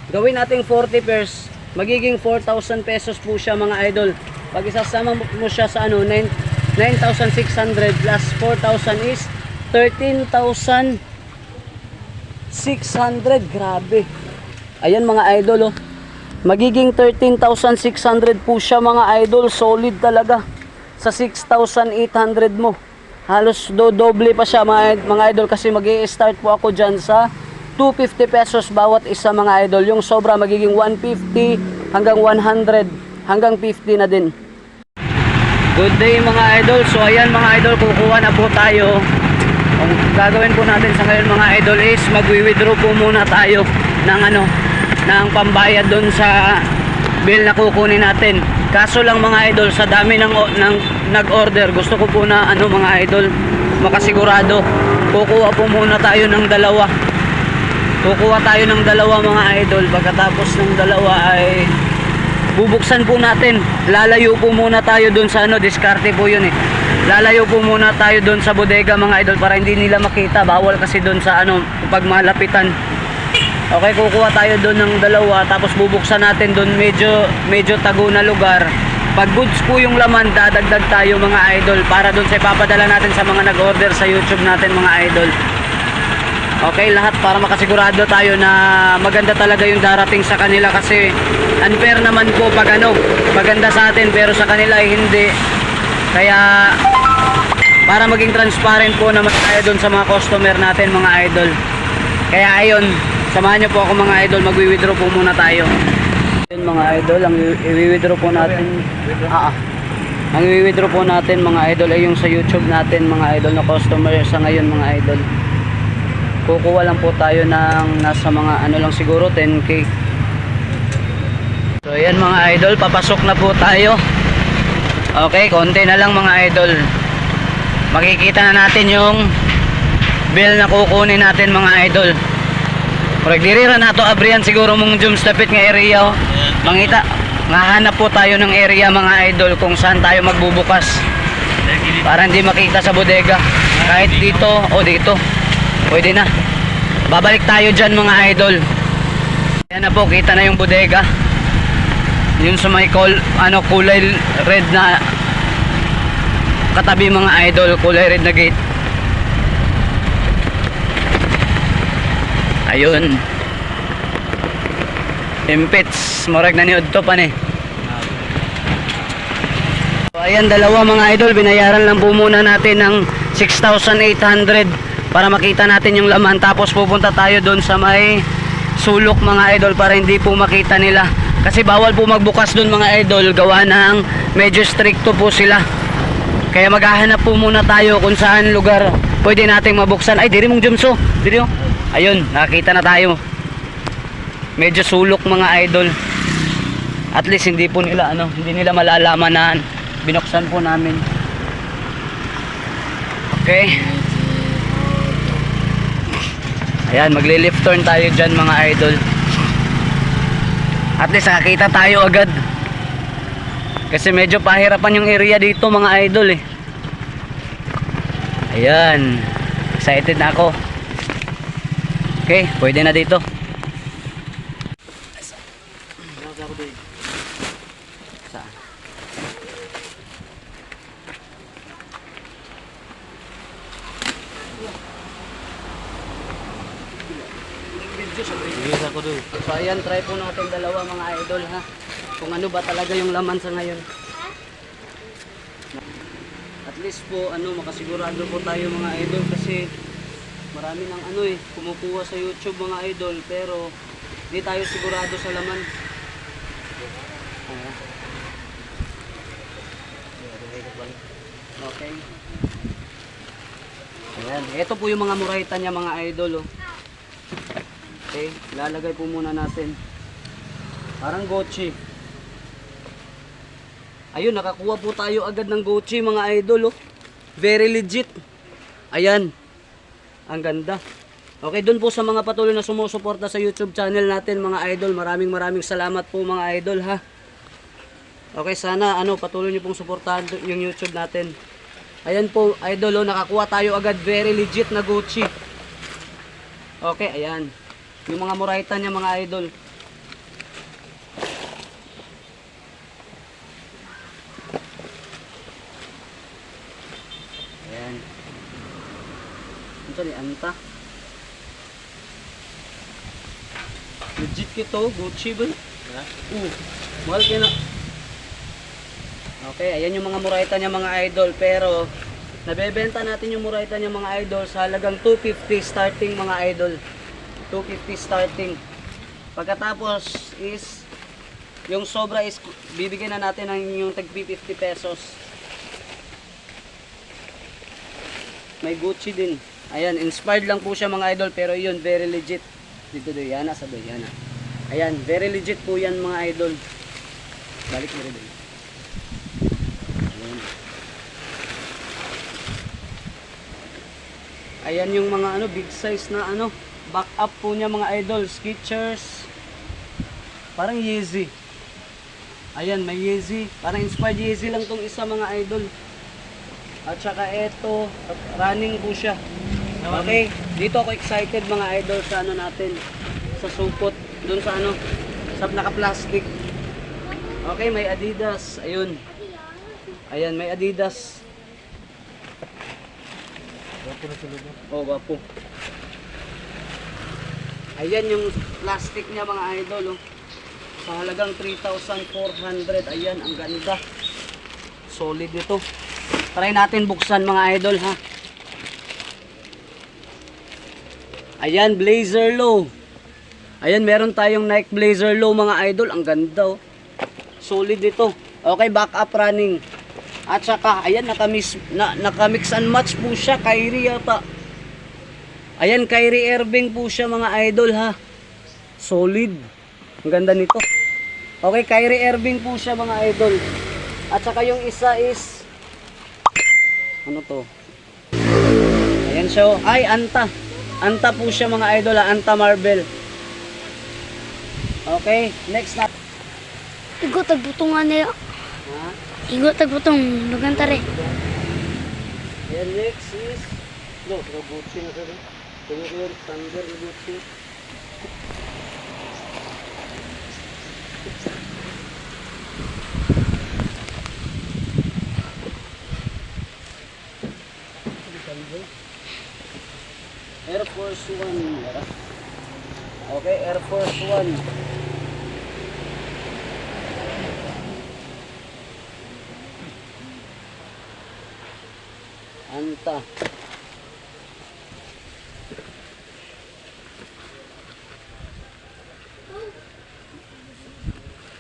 Gawin nating 40 pairs. Magiging 4,000 pesos po siya mga idol. Pag isasama mo siya sa 9,600 plus 4,000 is 13,600. Grabe. Ayan mga idol Magiging 13,600 po siya mga idol. Solid talaga. Sa 6,800 mo. Halos doble pa siya mga idol, kasi mag-i-start po ako dyan sa 250 pesos bawat isa mga idol. Yung sobra magiging 150 hanggang 100 hanggang 50 na din. Good day mga idol. So ayan mga idol, kukuha na po tayo. Ang gagawin po natin sa ngayon mga idol is magwi-withdraw po muna tayo ng ng pambayad doon sa bill na kukunin natin. Kaso lang mga idol, sa dami ng nag-order, gusto ko po na mga idol, makasigurado. Kukuha po muna tayo ng dalawa. Kukuha tayo ng dalawa mga idol. Pagkatapos ng dalawa ay bubuksan po natin. Lalayo po muna tayo doon sa diskarte po yun Lalayo po muna tayo doon sa bodega mga idol para hindi nila makita. Bawal kasi doon sa pag malapitan. Okay, kukuha tayo doon ng dalawa, tapos bubuksan natin doon medyo tago na lugar. Pag goods po yung laman, dadagdag tayo mga idol para doon sa ipapadala natin sa mga nag-order sa YouTube natin mga idol. Okay, lahat para makasigurado tayo na maganda talaga yung darating sa kanila, kasi unfair naman po pag maganda sa atin pero sa kanila ay hindi. Kaya para maging transparent po naman tayo doon sa mga customer natin mga idol. Kaya ayun, samahan nyo po ako mga idol, magwi-withdraw po muna tayo. Ayun mga idol, ang i-withdraw po natin ang i-withdraw po natin mga idol ay yung sa YouTube natin mga idol na customer sa ngayon mga idol. Kukuha lang po tayo ng nasa mga lang siguro 10k. So ayan mga idol, papasok na po tayo. Okay, konti na lang mga idol. Makikita na natin yung bill na kukunin natin mga idol. Pag dirira na to abrihan siguro mong jumps tapit nga area Mangita, ngahanap po tayo ng area mga idol kung saan tayo magbubukas para hindi makita sa bodega. Kahit dito o dito, pwede na. Babalik tayo dyan mga idol. Ayan na po, kita na yung bodega. Yun sa may kulay red na katabi mga idol, kulay red na gate. Ayun. Impits, morag na niod to pa ni. So, ayan, dalawa mga idol, binayaran lang po muna natin ng 6,800 para makita natin yung laman. Tapos pupunta tayo doon sa may sulok mga idol para hindi po makita nila. Kasi bawal po magbukas doon mga idol, gawa ng medyo stricto po sila. Kaya maghahanap po muna tayo kung saan lugar pwede nating mabuksan. Ay, diri mong jumso, diri Ayun, nakita na tayo. Medyo sulok mga idol. At least hindi po nila hindi nila malalaman na binuksan po namin. Okay. Ayan, magli-left turn tayo dyan mga idol. At least nakakita tayo agad. Kasi medyo pahirapan yung area dito mga idol Ayan. Excited na ako. Okay, pwede na dito. Saan? So ayan, try po natin dalawa mga idol kung ano ba talaga yung laman sa ngayon. At least po makasigurado po tayo mga idol, kasi marami nang kumukuha sa YouTube mga idol pero hindi tayo sigurado sa laman. Okay. Ayan, ito po yung mga murahita niya mga idol Okay, lalagay po muna natin. Parang Gucci. Ayun, nakakuha po tayo agad ng Gucci mga idol Very legit. Ayan. Ang ganda. Okay, dun po sa mga patuloy na sumusuporta sa YouTube channel natin mga idol, maraming salamat po mga idol Okay, sana patuloy niyo pong suportahan yung YouTube natin. Ayan po idol nakakuha tayo agad, very legit na Gucci. Okay, ayan. Yung mga murayta niya mga idol. ni Anta. Legit kito, Gucci ba? Mahal kaya na. Okay, ayan yung mga Murayta niya mga idol, pero nabebenta natin yung Murayta niya mga idol sa halagang 250 starting mga idol. 250 starting. Pagkatapos is yung sobra is bibigyan na natin ng yung tag 50 pesos. May Gucci din. Ayan, inspired lang po siya mga idol, pero yun very legit. Dito Doyana sa Doyana. Ayan, very legit po yan mga idol. Balik mo rin. Ayan yung mga ano, big size na ano, back up po niya mga idol, Skechers. Parang Yeezy. Ayan, may Yeezy. Parang inspired Yeezy lang tong isa mga idol. At saka eto, running po siya. Okay, dito ako excited mga idol sa ano natin, sa supot, dun sa ano, sa naka-plastic. Okay, may Adidas. Ayun. Ayan, may Adidas. Wapo na tulog mo. Oh, wapo. Ayan yung plastic niya mga idol, oh. Sa halagang 3,400. Ayan, ang ganda. Solid nito. Try natin buksan mga idol ha. Ayan, Blazer Low. Ayan, meron tayong Nike Blazer Low mga idol. Ang ganda, oh. Solid ito. Okay, back up running. At saka, ayan, naka-mix and match po siya. Kyrie yata. Ayan, Kyrie Irving po siya mga idol ha. Solid. Ang ganda nito. Okay, Kyrie Irving po siya mga idol. At saka yung isa is, ano to? Ayan siya. Ay, Anta. Anta po siya mga idol ha. Anta Marvel. Okay, next na. Igo tagbutungan niya. Ha? Igo tagbutong lugantare. Ayan, next is, no, Gucci na sa rin. Tingnan ko yung standard na Gucci. Air Force One. Okay, Air Force One. Anta.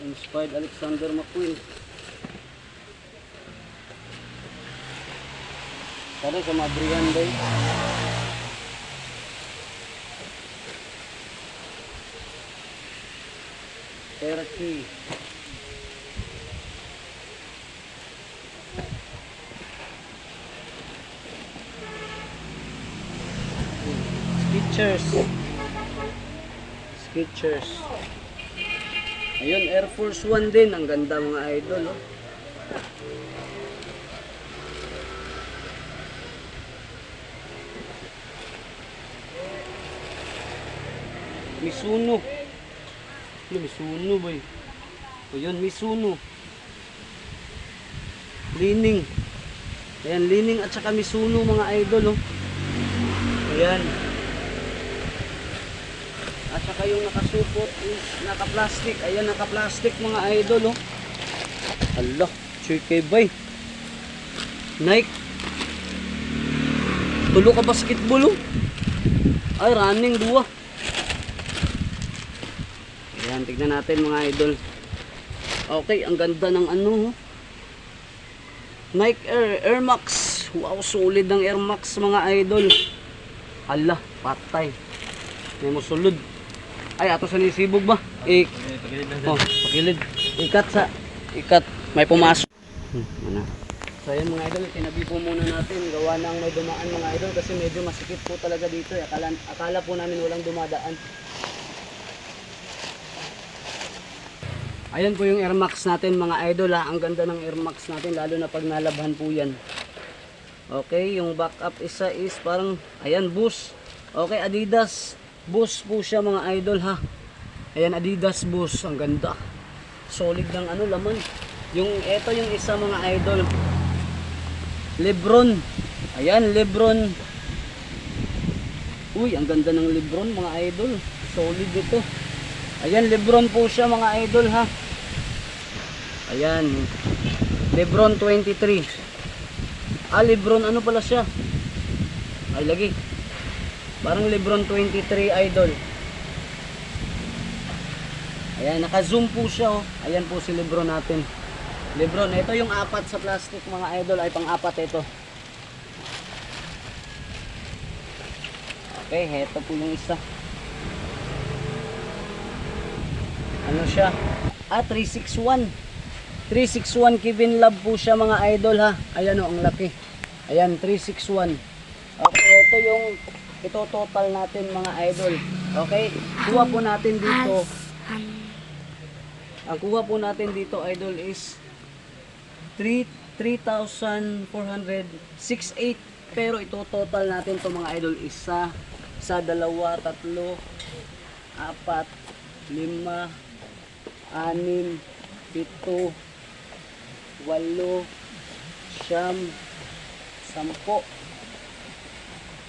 Inspired Alexander McQueen. Tara sa Madrian Day. Turkey. Skechers. Skechers. Ayun, Air Force One din. Ang ganda mga idol, oh. Mizuno. Ano, Mizuno ba eh? O yun, Mizuno. Lining. Ayan, Lining at saka Mizuno mga idol, oh. Ayan. At saka yung nakasupot is naka-plastic. Ayan, naka-plastic mga idol, oh. Allah, chike bay. Nike. Tulo ka basketball, oh. Ay, running dua. Ayan, tignan natin mga idol. Okay, ang ganda ng ano, oh. Nike Air Max. Wow, solid ng Air Max mga idol. Hala, patay. May musulod. Ay, ato sa nisibog ba? Oh, pagilid. Ikat. May pumasok. Ano? So ayan mga idol, tinabi po muna natin. Gawa ng may dumaan mga idol kasi medyo masikip po talaga dito. Akala po namin walang dumadaan. Ayan po yung Air Max natin mga idol ha. Ang ganda ng Air Max natin lalo na pag nalabhan po yan. Okay, yung backup isa is parang, ayan, Boost. Okay, Adidas. Boost po siya mga idol ha. Ayan, Adidas Boost. Ang ganda. Solid ng ano, laman. Ito yung isa mga idol. Lebron. Ayan, Lebron. Uy, ang ganda ng Lebron mga idol. Solid ito. Ayan, Lebron po siya mga idol ha. Ayan. Lebron 23. Lebron ano pala siya? Ay, lagi. Parang Lebron 23 idol. Ayan, naka-zoom po siya oh. Ayan po si Lebron natin. Lebron, ito yung apat sa plastic mga idol. Ay, pang-apat ito. Okay, ito po yung isa. Ano siya? 361. 361 Kevin Love po siya mga idol ha. Ayan o, ang laki. Ayan, 361. Okay, ito yung ito total natin mga idol. Okay, kuha po natin dito. Ang kuha po natin dito idol is 3,468. Pero ito total natin to mga idol isa, dalawa, tatlo, apat, lima, anim, pito, walo, siyam, 10,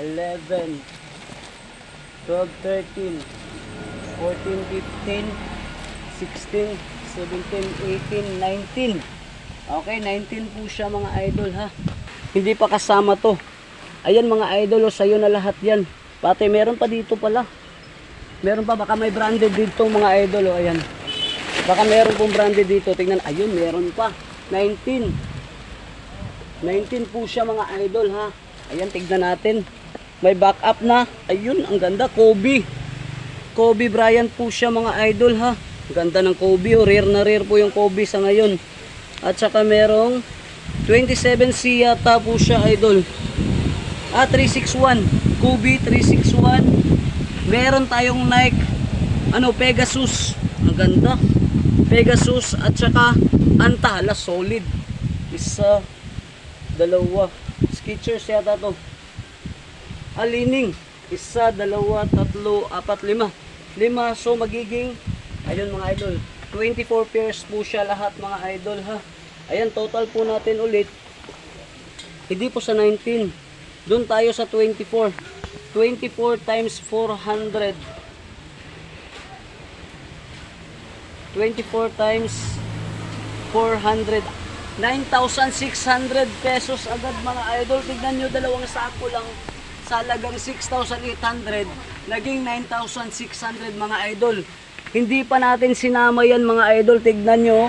11, 12, 13, 14, 15, 16, 17, 18, 19. Okay, 19 po siya mga idol ha. Hindi pa kasama to. Ayan mga idol, sa'yo na lahat yan. Pati meron pa dito pala. Meron pa, baka may branded dito mga idol. Ayan. Baka meron pong branded dito. Tingnan, ayun, meron pa. 19. 19 po siya mga idol ha. Ayan, tignan natin. May backup na. Ayun, ang ganda. Kobe. Kobe Bryant po siya mga idol ha. Ang ganda ng Kobe. Oh. Rare na rare po yung Kobe sa ngayon. At saka merong 27C yata po siya idol. 361. Kobe 361. Meron tayong Nike Pegasus. Ang ganda. Pegasus at saka Anta. Hala, solid. Isa, dalawa. Skechers yata to. Lining. Isa, dalawa, tatlo, apat, lima. Lima. So magiging, ayun mga idol, 24 pairs po siya lahat mga idol ha. Ayan, total po natin ulit. Hindi po sa 19. Doon tayo sa 24. 24 times 400. 24 times 400. 9,600 pesos agad mga idol. Tignan nyo, dalawang sako lang sa halagang 6,800. Naging 9,600 mga idol. Hindi pa natin sinama yan mga idol. Tignan nyo.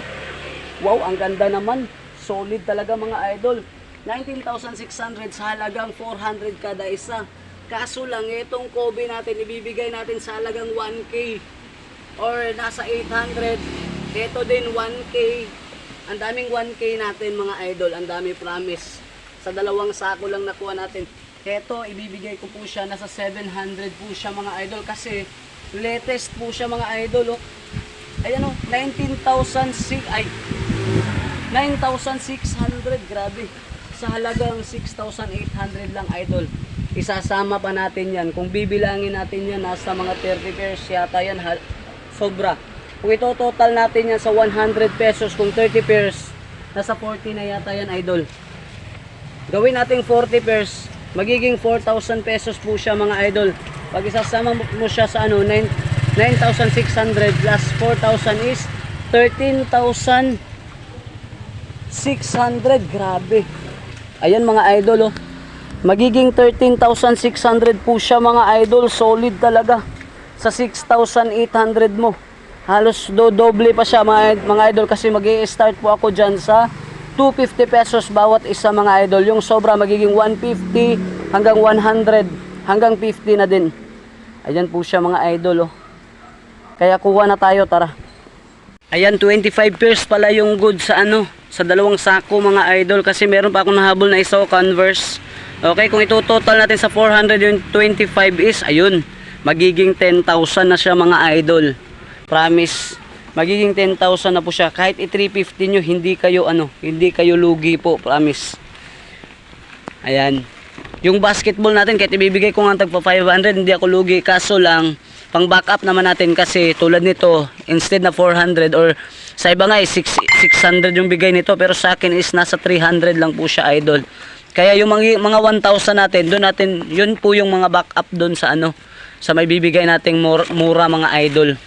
Wow, ang ganda naman. Solid talaga mga idol. 19,600 sa halagang 400 kada isa. Kaso lang, itong Kobe natin, ibibigay natin sa halagang 1K or nasa 800. Ito din 1K. Ang daming 1K natin mga idol. Ang dami, promise. Sa dalawang sako lang nakuha natin. Ito, ibibigay ko po siya. Nasa 700 po siya mga idol. Kasi latest po siya mga idol. Oh. Ayan o, 9,600. Grabe. Sa halagang 6,800 lang idol. Isasama pa natin yan. Kung bibilangin natin yan, nasa mga 30 pairs yata yan. Sobra. Kung ito total natin yan sa 100 pesos, kung 30 pairs, nasa 40 na yata yan idol. Gawin natin 40 pairs, magiging 4,000 pesos po siya mga idol. Pag isasama mo siya sa 9,600 plus 4,000 is 13,600. Grabe. Ayan mga idol oh. Magiging 13,600 po siya mga idol. Solid talaga. Sa 6,800 mo. Halos doble pa siya mga idol. Kasi mag-i-start po ako dyan sa 250 pesos bawat isa mga idol. Yung sobra magiging 150 hanggang 100 hanggang 50 na din. Ayan po siya mga idol oh. Kaya kuha na tayo, tara. Ayan, 25 pairs pala yung good sa sa dalawang sako mga idol. Kasi meron pa akong nahabol na isa Converse. Okay, kung ito total natin sa 400 yung 25 is, ayun, magiging 10,000 na siya mga idol. Promise, magiging 10,000 na po siya. Kahit i-350 nyo, hindi kayo lugi po, promise. Ayan. Yung basketball natin, kahit ibibigay ko nga tagpa 500, hindi ako lugi. Kaso lang, pang backup naman natin kasi tulad nito, instead na 400 or sa iba nga 600 yung bigay nito, pero sa akin is nasa 300 lang po siya idol. Kaya yung mga 1,000 natin, doon natin, yun po yung mga backup doon sa ano, sa may bibigay nating mura mga idol.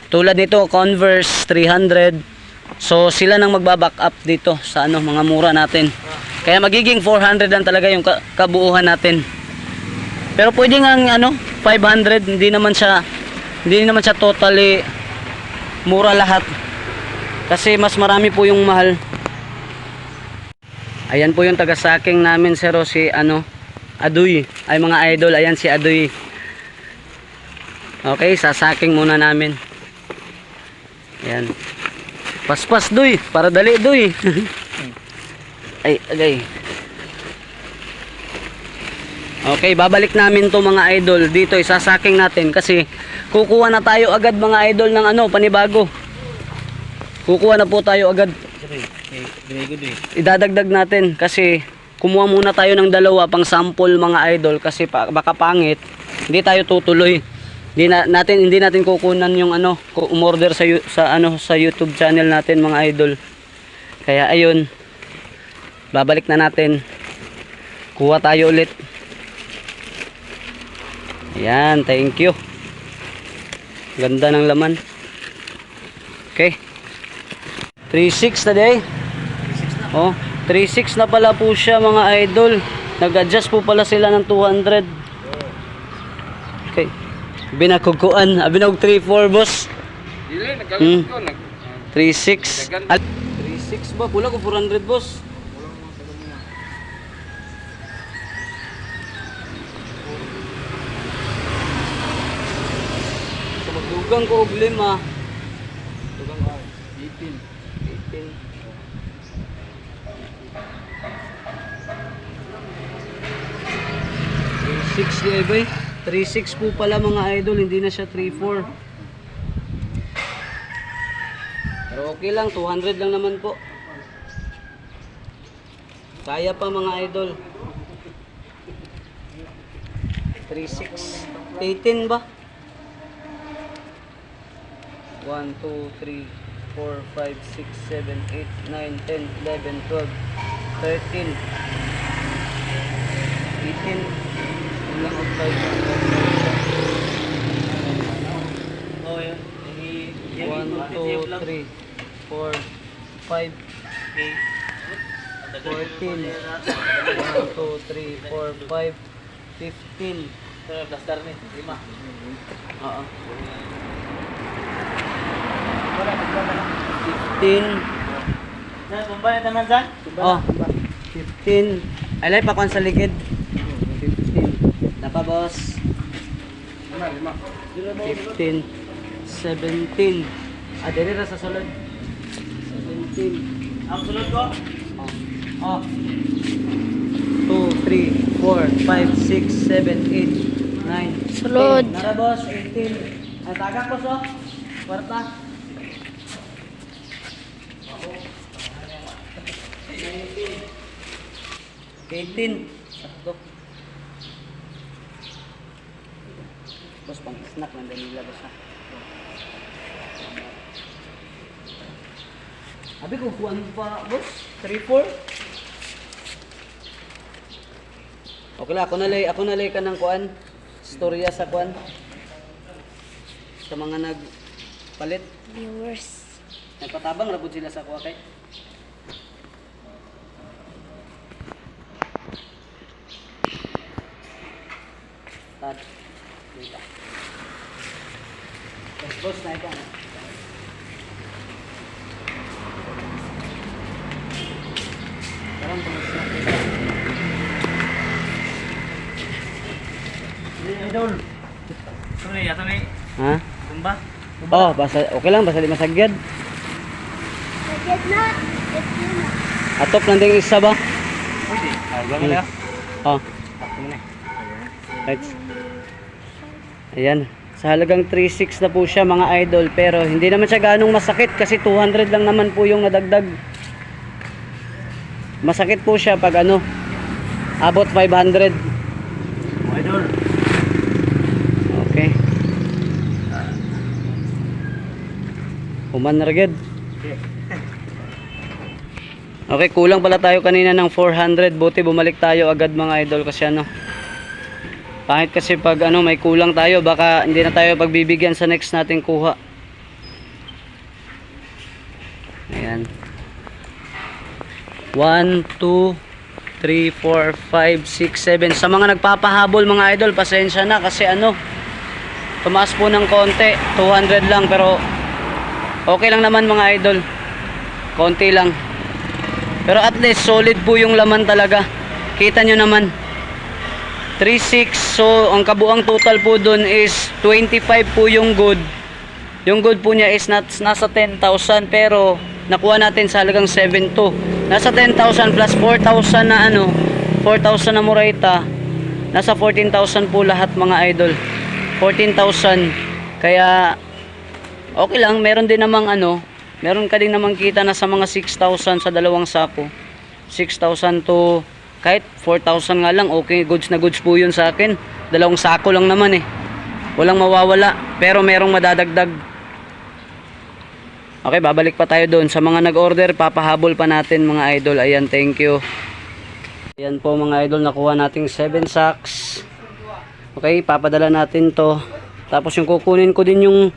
Tulad nito, Converse 300. So sila nang magba-back up dito sa ano, mga mura natin. Kaya magiging 400 lang talaga yung kabuuhan natin. Pero pwede nga ano, 500, hindi naman siya totally mura lahat. Kasi mas marami po yung mahal. Ayan po yung taga-saking namin, sir, si ano, Adoy. Ay mga idol, ayan si Adoy. Okay, sasaking muna namin. Ayan. Paspas, Doy, para dali, Doy. Ay, agay. Okay, babalik namin to mga idol. Dito isasaking natin kasi kukuha na tayo agad mga idol ng ano, panibago. Kukuha na po tayo agad. Idadagdag natin kasi kumuha muna tayo ng dalawa pang sample mga idol kasi baka pangit. Hindi tayo tutuloy. Hindi natin kukunan yung ano, umorder sa YouTube channel natin mga idol. Kaya ayun. Babalik na natin. Kuha tayo ulit. Ayan, thank you. Ganda ng laman. Okay. 3.6 na day. Oh, 3.6 na pala po siya mga idol. Nag-adjust po pala sila ng 200. Okay. Binakukuan, binag 3.4 boss. Dili nagalit ko 3.6. 3.6 ba? Pula ko 400 boss. So magdugang ko og 5. Dugang ko 18. 3.6 di ay 3.6 po pala mga idol, hindi na siya 3.4. Pero okay lang, 200 lang naman po. Kaya pa mga idol. 3.6. 18 ba? 1, 2, 3, 4, 5, 6, 7, 8, 9, 10, 11, 12, 13, 18. Ilang of 5. Oh, yun. 1, 2, 3, 4, 5, 14, 1, 2, 3, 4, 5, 15. Plaster ni, 5. Oo. 15. Kumbaya tanan sa? Oh, 15. Alay pa kon sa ligid. 15. Napa boss? 15. 17. Ah, dili ra sa sulod. 17. Ang sulod ko? Oh. 2, 3, 4, 5, 6, 7, 8, 9. Sulod. 10. Nara boss, 18. Ang tagak boss oh. Kwarta. 18. Sakto. Boss, pang snack ng Danila boss ha. Abi ko kuan pa boss, 3-4. Okay lang, ako nalay ka ng kuan. Storya sa kuan. Sa mga nagpalit. Viewers. Nagpatabang rabod sila sa kuha kay. Tad. Dito. Boss na ito. Parang pumasok. Idol. Sumay yata may Ha? kumba. Oh, basta okay lang, basta di masagyad. Agad na. Agad na. Atop lang din isa ba? Pwede. Gawin na. Oh, Takbo na. right. Ayan. Sa halagang 3.6 na po siya mga idol, pero hindi naman siya ganong masakit kasi 200 lang naman po yung nadagdag. Masakit po siya pag ano, abot 500. Idol. Okay. Human na rin. Okay, kulang pala tayo kanina ng 400. Buti bumalik tayo agad mga idol kasi ano. Kahit kasi pag ano may kulang tayo, baka hindi na tayo pagbibigyan sa next nating kuha. Ayan. 1, 2, 3, 4, 5, 6, 7. Sa mga nagpapahabol mga idol, pasensya na kasi ano, tumaas po ng konti. 200 lang pero okay lang naman mga idol. Konti lang. Pero at least solid po yung laman talaga. Kita nyo naman. 3.6. So ang kabuang total po dun is 25 po yung good. Yung good po niya is nasa 10,000 pero nakuha natin sa halagang 7.2. Nasa 10,000 plus 4,000 na ano, 4,000 na murayta. Nasa 14,000 po lahat mga idol. 14,000. Kaya okay lang, meron din namang ano, meron ka din namang kita na sa mga 6,000 sa dalawang sako. 6,000 to kahit 4,000 nga lang, okay, goods na goods po yun sa akin. Dalawang sako lang naman eh. Walang mawawala, pero merong madadagdag. Okay, babalik pa tayo doon. Sa mga nag-order, papahabol pa natin mga idol. Ayan, thank you. Ayan po mga idol, nakuha nating 7 sacks. Okay, papadala natin to. Tapos yung kukunin ko din yung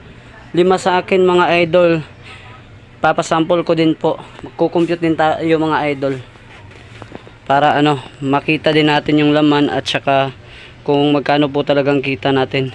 5 sa akin mga idol. Papasample ko din po. Magko-compute din tayo mga idol. Para ano, makita din natin yung laman at saka kung magkano po talagang kita natin.